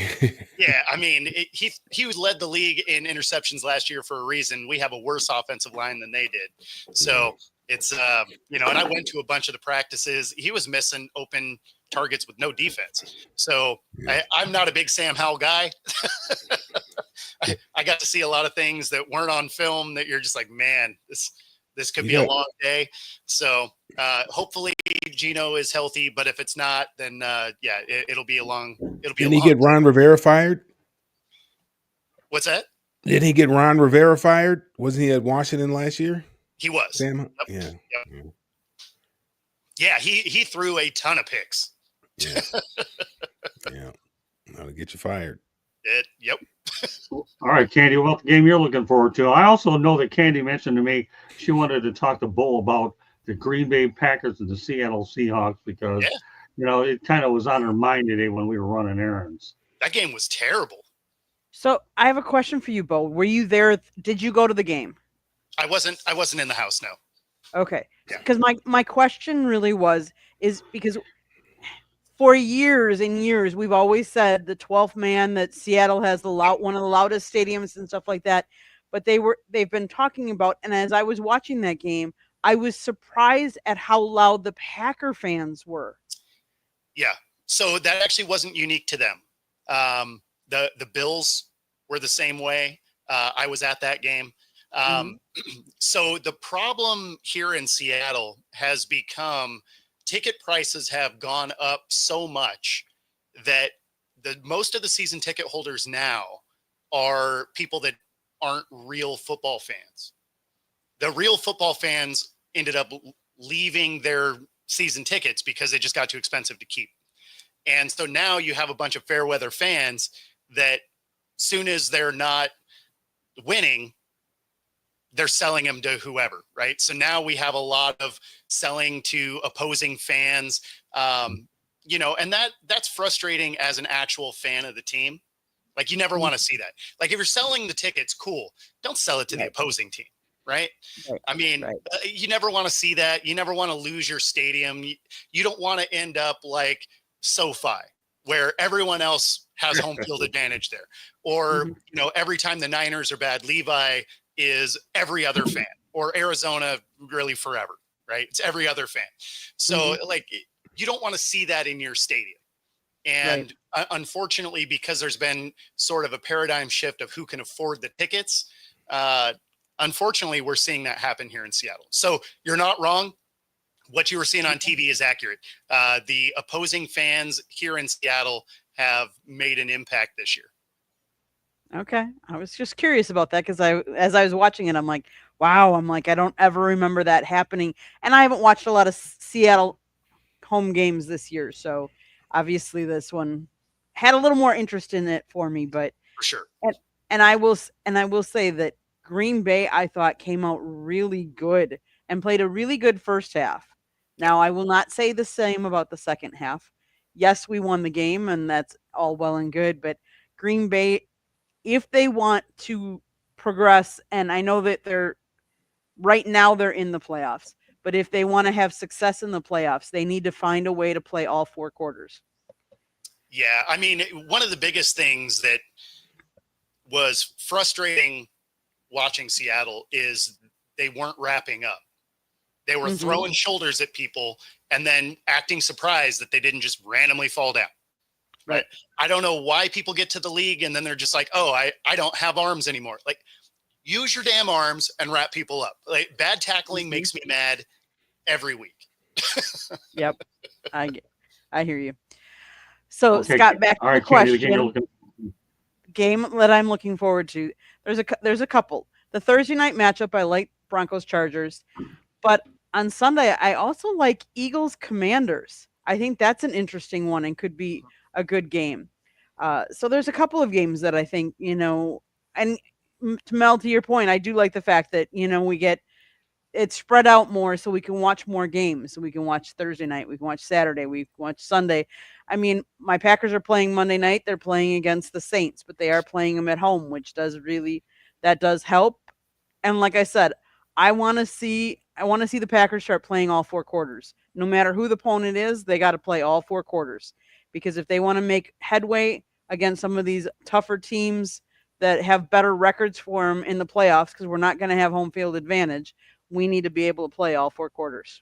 Yeah, I mean, he led the league in interceptions last year for a reason. We have a worse offensive line than they did. So it's, and I went to a bunch of the practices. He was missing open targets with no defense. So I'm not a big Sam Howell guy. I got to see a lot of things that weren't on film that you're just like, man, this could be a long day. So hopefully Gino is healthy, but if it's not, then it'll be a long. Didn't he get Ron Rivera fired? What's that? Didn't he get Ron Rivera fired? Wasn't he at Washington last year? He was. Sam? Yep. Yeah, he threw a ton of picks. Yeah. That'll get you fired. Yep. All right, Candy, what game you're looking forward to? I also know that Candy mentioned to me she wanted to talk to Bull about the Green Bay Packers and the Seattle Seahawks because, it kind of was on her mind today when we were running errands. That game was terrible. So I have a question for you, Bo. Were you there? Did you go to the game? I wasn't in the house, no. Okay. Because my question really is because for years and years, we've always said the 12th man that Seattle has one of the loudest stadiums and stuff like that. But they've been talking about, and as I was watching that game, I was surprised at how loud the Packer fans were. Yeah. So that actually wasn't unique to them. The Bills were the same way. I was at that game. So the problem here in Seattle has become ticket prices have gone up so much that most of the season ticket holders now are people that aren't real football fans. The real football fans ended up leaving their season tickets because they just got too expensive to keep. And so now you have a bunch of fair weather fans that soon as they're not winning, they're selling them to whoever, right? So now we have a lot of selling to opposing fans, and that's frustrating as an actual fan of the team. Like you never want to see that. Like if you're selling the tickets, cool. Don't sell it to the opposing team, right? I mean, you never want to see that. You never want to lose your stadium. You don't want to end up like SoFi, where everyone else has home field advantage there. Or, every time the Niners are bad, Levi is every other fan, or Arizona really forever, right? It's every other fan. So like, you don't want to see that in your stadium. And unfortunately, because there's been sort of a paradigm shift of who can afford the tickets, unfortunately, we're seeing that happen here in Seattle. So you're not wrong. What you were seeing on TV is accurate. The opposing fans here in Seattle have made an impact this year. Okay. I was just curious about that because as I was watching it, I'm like, wow, I don't ever remember that happening. And I haven't watched a lot of Seattle home games this year. So obviously this one had a little more interest in it for me, but For sure. and I will say that Green Bay I thought came out really good and played a really good first half. Now I will not say the same about the second half. Yes, we won the game and that's all well and good, but Green Bay, if they want to progress, and I know that they're right now they're in the playoffs, but if they want to have success in the playoffs, they need to find a way to play all four quarters. Yeah, I mean, one of the biggest things that was frustrating watching Seattle is they weren't wrapping up. They were throwing shoulders at people and then acting surprised that they didn't just randomly fall down. Right. I don't know why people get to the league and then they're just like, oh, I don't have arms anymore. Like, use your damn arms and wrap people up. Like, bad tackling makes me mad every week. Yep. I hear you. So Okay. Scott, back All to right, the Candy, question. Game that I'm looking forward to. There's a couple. The Thursday night matchup, I like Broncos Chargers, but on Sunday I also like Eagles Commanders. I think that's an interesting one and could be a good game. So there's a couple of games that I think, and Mel, to your point, I do like the fact that we get it's spread out more so we can watch more games. So we can watch Thursday night, we can watch Saturday, we can watch Sunday. I mean, my Packers are playing Monday night. They're playing against the Saints, but they are playing them at home, which that does help. And like I said, I want to see the Packers start playing all four quarters. No matter who the opponent is, they got to play all four quarters because if they want to make headway against some of these tougher teams that have better records for them in the playoffs, because we're not going to have home field advantage, we need to be able to play all four quarters.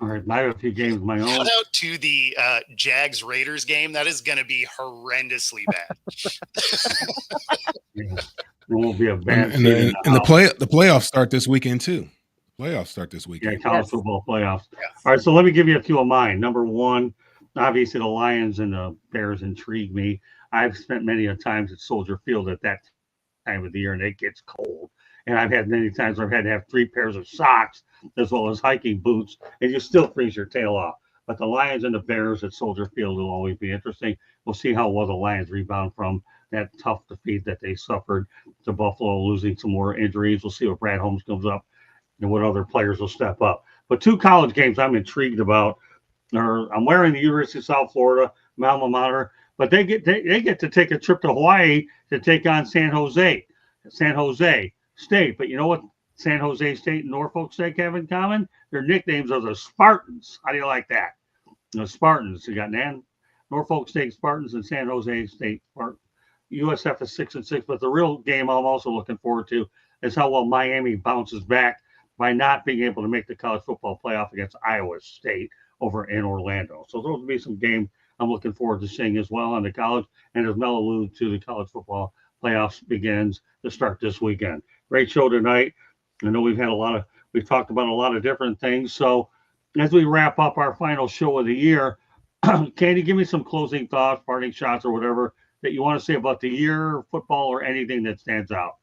All right, I have a few games of my own. Shout out to the Jags Raiders game. That is going to be horrendously bad. Yeah. It won't be a bad and the playoffs start this weekend too. Playoffs start this weekend. Yeah, college football playoffs. Yes. All right, so let me give you a few of mine. Number one, obviously the Lions and the Bears intrigue me. I've spent many a times at Soldier Field at that time of the year, and it gets cold. And I've had many times where I've had to have 3 pairs of socks as well as hiking boots, and you still freeze your tail off. But the Lions and the Bears at Soldier Field will always be interesting. We'll see how well the Lions rebound from that tough defeat that they suffered to Buffalo, losing some more injuries. We'll see what Brad Holmes comes up and what other players will step up. But 2 college games I'm intrigued about. I'm wearing the University of South Florida, my alma mater, but they get to take a trip to Hawaii to take on San Jose State. But you know what San Jose State and Norfolk State have in common? Their nicknames are the Spartans. How do you like that? The Spartans. You got Norfolk State Spartans and San Jose State Spartans. USF is 6-6, but the real game I'm also looking forward to is how well Miami bounces back by not being able to make the college football playoff against Iowa State over in Orlando. So those will be some games I'm looking forward to seeing as well on the college. And as Mel alluded to, the college football playoffs begins to start this weekend. Great show tonight. I know we've talked about a lot of different things. So as we wrap up our final show of the year, Candy, give me some closing thoughts, parting shots, or whatever that you want to say about the year, football, or anything that stands out.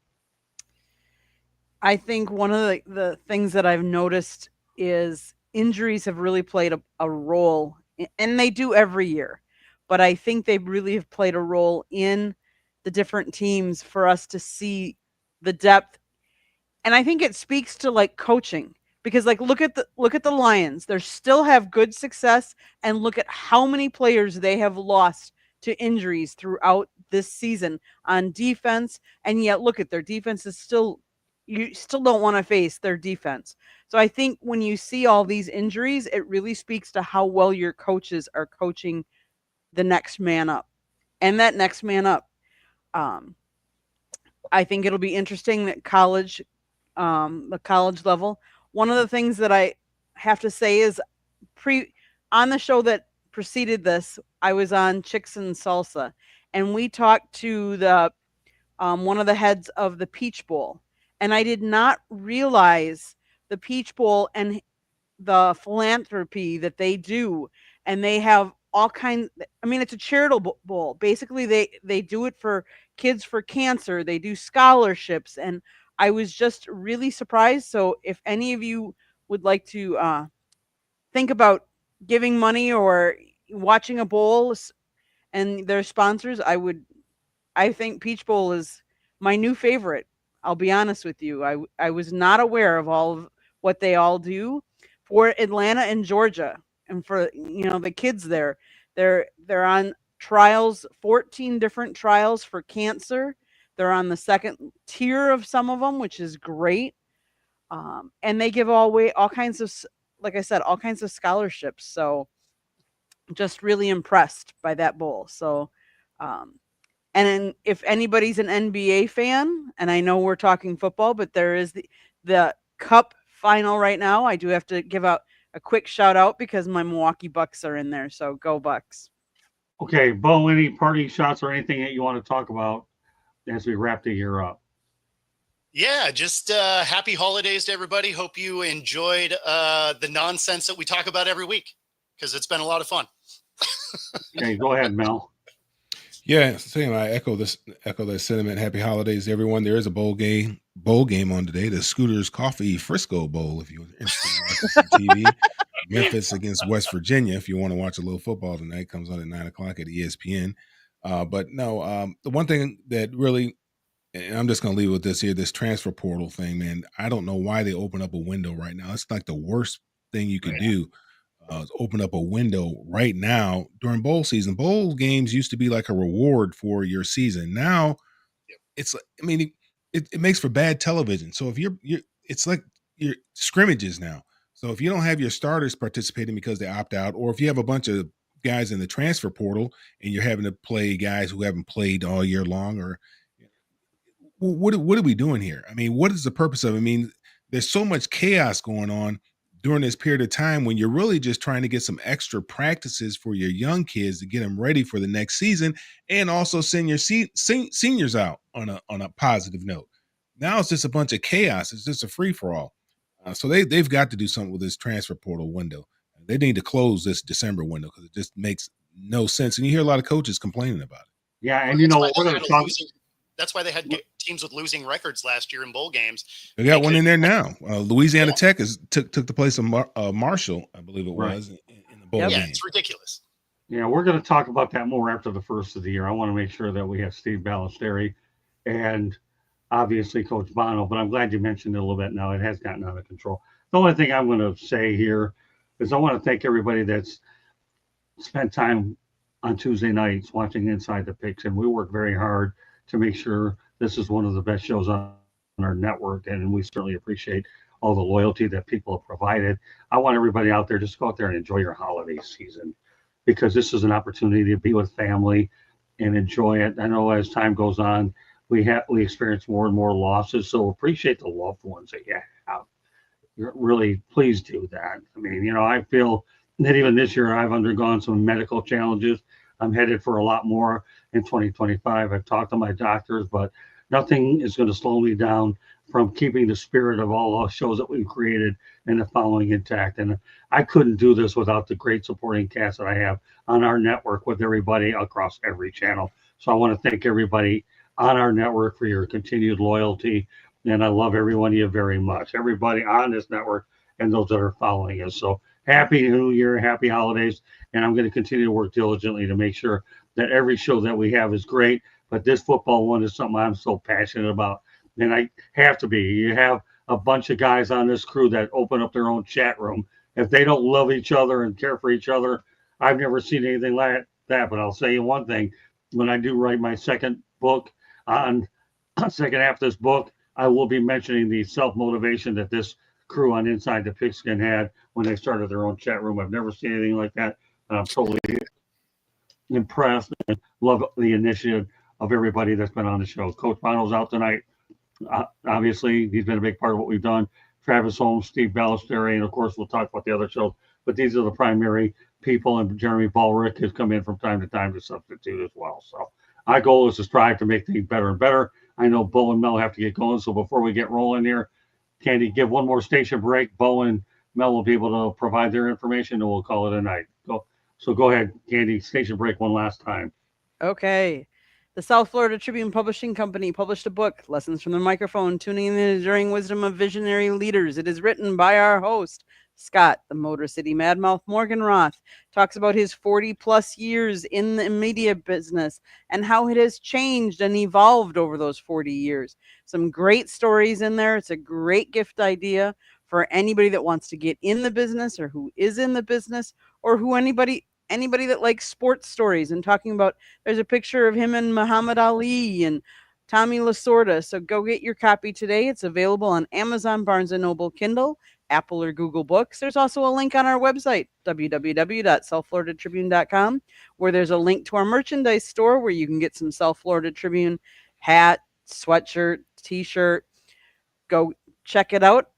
I think one of the things that I've noticed is injuries have really played a role, and they do every year. But I think they really have played a role in the different teams for us to see the depth. And I think it speaks to like coaching, because like look at the Lions. They still have good success, and look at how many players they have lost to injuries throughout this season on defense. And yet look at their defense is still, you still don't want to face their defense. So I think when you see all these injuries, it really speaks to how well your coaches are coaching the next man up. And that next man up, I think it'll be interesting that the college level, one of the things that I have to say is on the show that preceded this, I was on Chicks and Salsa, and we talked to the one of the heads of the Peach Bowl, and I did not realize the Peach Bowl and the philanthropy that they do, and they have all kinds. I mean, it's a charitable bowl. Basically, they do it for kids for cancer. They do scholarships, and I was just really surprised. So, if any of you would like to think about giving money or watching a bowl and their sponsors, I think Peach Bowl is my new favorite. I'll be honest with you. I was not aware of all of what they all do for Atlanta and Georgia, and for the kids there. They're on trials, 14 different trials for cancer. They're on the second tier of some of them, which is great. And they give all kinds of, like I said, all kinds of scholarships. So just really impressed by that bowl. So, and if anybody's an NBA fan, and I know we're talking football, but there is the Cup final right now. I do have to give out a quick shout out because my Milwaukee Bucks are in there. So go Bucks. Okay, Bo, any party shots or anything that you want to talk about as we wrap the year up? Yeah, just happy holidays to everybody. Hope you enjoyed the nonsense that we talk about every week, because it's been a lot of fun. Okay, go ahead, Mel. Yeah, same. I echo that sentiment. Happy holidays, to everyone. There is a bowl game on today, the Scooters Coffee Frisco Bowl. If you're interested in watching some TV, Memphis against West Virginia. If you want to watch a little football tonight, comes on at 9:00 at ESPN. But no, the one thing that really, and I'm just going to leave with this here, this transfer portal thing, man. I don't know why they open up a window right now. It's like the worst thing you could do. Open up a window right now during bowl season. Bowl games used to be like a reward for your season. Now it's, I mean, it makes for bad television. So if you're it's like your scrimmages now. So if you don't have your starters participating because they opt out, or if you have a bunch of guys in the transfer portal and you're having to play guys who haven't played all year long, or what are we doing here? I mean, what is the purpose of it? I mean, there's so much chaos going on during this period of time when you're really just trying to get some extra practices for your young kids to get them ready for the next season, and also send your seniors out on a positive note. Now it's just a bunch of chaos. It's just a free for all. So they've got to do something with this transfer portal window. They need to close this December window because it just makes no sense. And you hear a lot of coaches complaining about it. Yeah, and we're going to talk. That's why they had teams with losing records last year in bowl games. They got one in there now. Louisiana Tech took the place of Marshall, I believe it was, in the bowl game. Yeah, it's ridiculous. Yeah, we're going to talk about that more after the first of the year. I want to make sure that we have Steve Ballesteri and obviously Coach Bono, but I'm glad you mentioned it a little bit now. It has gotten out of control. The only thing I'm going to say here is I want to thank everybody that's spent time on Tuesday nights watching Inside the Pigskin. We work very hard to make sure this is one of the best shows on our network, and we certainly appreciate all the loyalty that people have provided. I want everybody out there, just go out there and enjoy your holiday season, because this is an opportunity to be with family and enjoy it. I know as time goes on, we experience more and more losses, so appreciate the loved ones that you have. Really, please do that. I mean, I feel that even this year I've undergone some medical challenges. I'm headed for a lot more in 2025. I've talked to my doctors, but nothing is going to slow me down from keeping the spirit of all the shows that we've created and the following intact. And I couldn't do this without the great supporting cast that I have on our network with everybody across every channel. So I want to thank everybody on our network for your continued loyalty. And I love every one of you very much. Everybody on this network and those that are following us. So happy New Year, happy holidays. And I'm going to continue to work diligently to make sure that every show that we have is great. But this football one is something I'm so passionate about. And I have to be. You have a bunch of guys on this crew that open up their own chat room. If they don't love each other and care for each other, I've never seen anything like that. But I'll say you one thing. When I do write my second book on second half of this book, I will be mentioning the self-motivation that this crew on Inside the Pigskin had when they started their own chat room. I've never seen anything like that. And I'm totally impressed and love the initiative of everybody that's been on the show. Coach Bono's out tonight. Obviously, he's been a big part of what we've done Travis Holmes, Steve Ballesteri, and of course we'll talk about the other shows. But these are the primary people, and Jeremy Ballrick has come in from time to time to substitute as well. So our goal is to strive to make things better and better. I know Bo and Mel have to get going, so before we get rolling here, Candy, give one more station break. Bo and Mel will be able to provide their information, and we'll call it a night. So go ahead, Candy, station break one last time. Okay. The South Florida Tribune Publishing Company published a book, Lessons from the Microphone, Tuning in the Enduring Wisdom of Visionary Leaders. It is written by our host, Scott, the Motor City Madmouth Morganroth, talks about his 40 plus years in the media business and how it has changed and evolved over those 40 years. Some great stories in there. It's a great gift idea for anybody that wants to get in the business or who is in the business or who anybody that likes sports stories and talking about. There's a picture of him and Muhammad Ali and Tommy Lasorda. So go get your copy today. It's available on Amazon, Barnes & Noble, Kindle, Apple or Google Books. There's also a link on our website, www.southfloridatribune.com, where there's a link to our merchandise store where you can get some South Florida Tribune hat, sweatshirt, t-shirt. Go check it out.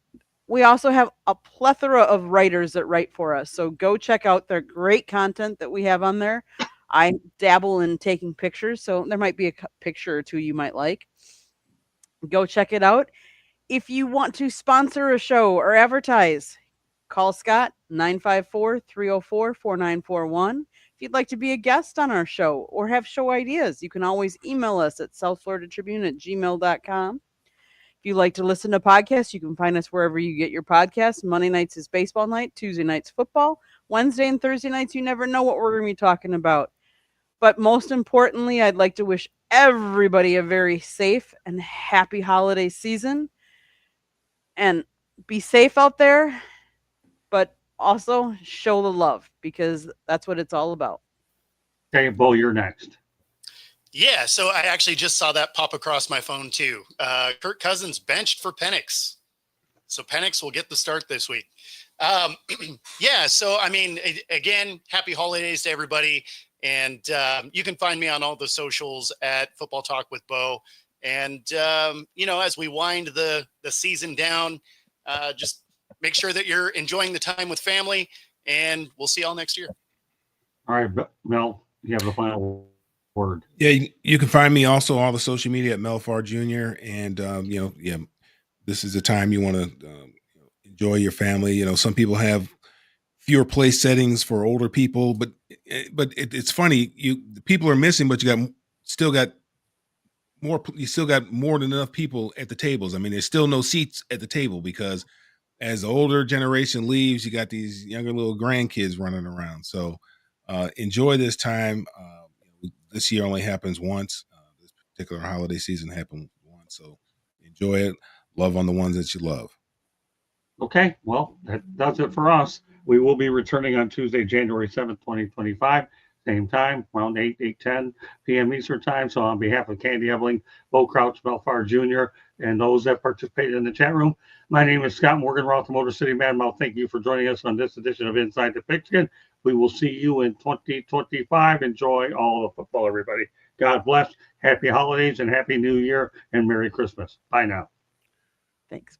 We also have a plethora of writers that write for us. So go check out their great content that we have on there. I dabble in taking pictures, so there might be a picture or two you might like. Go check it out. If you want to sponsor a show or advertise, call Scott, 954-304-4941. If you'd like to be a guest on our show or have show ideas, you can always email us at southfloridatribune@gmail.com. If you like to listen to podcasts, you can find us wherever you get your podcasts. Monday nights is baseball night. Tuesday nights football. Wednesday and Thursday nights, you never know what we're going to be talking about. But most importantly, I'd like to wish everybody a very safe and happy holiday season. And be safe out there, but also show the love, because that's what it's all about. Okay, Bo, you're next. Yeah, so I actually just saw that pop across my phone too. Kirk Cousins benched for Penix. So Penix will get the start this week. Yeah, so I mean, again, happy holidays to everybody. And you can find me on all the socials at Football Talk with Bo. And, as we wind the season down, just make sure that you're enjoying the time with family, and we'll see y'all next year. All right, Mel, you have the final word. Yeah, you can find me also all the social media at Melfar Jr. And this is the time you want to enjoy your family. Some people have fewer place settings for older people, but it's funny. People are missing, but you still got more than enough people at the tables. I mean, there's still no seats at the table because as the older generation leaves, you got these younger little grandkids running around. So enjoy this time. This year only happens once. This particular holiday season happened once. So enjoy it. Love on the ones that you love. Okay, well, that does it for us. We will be returning on Tuesday, January 7th, 2025. Same time, around 8:10 p.m. Eastern time. So on behalf of Candy Eveling, Bo Crouch, Belfar Jr., and those that participated in the chat room, my name is Scott Morganroth, the Motor City Madmouth. Thank you for joining us on this edition of Inside the Pigskin. We will see you in 2025. Enjoy all the football, everybody. God bless. Happy holidays and Happy New Year and Merry Christmas. Bye now. Thanks.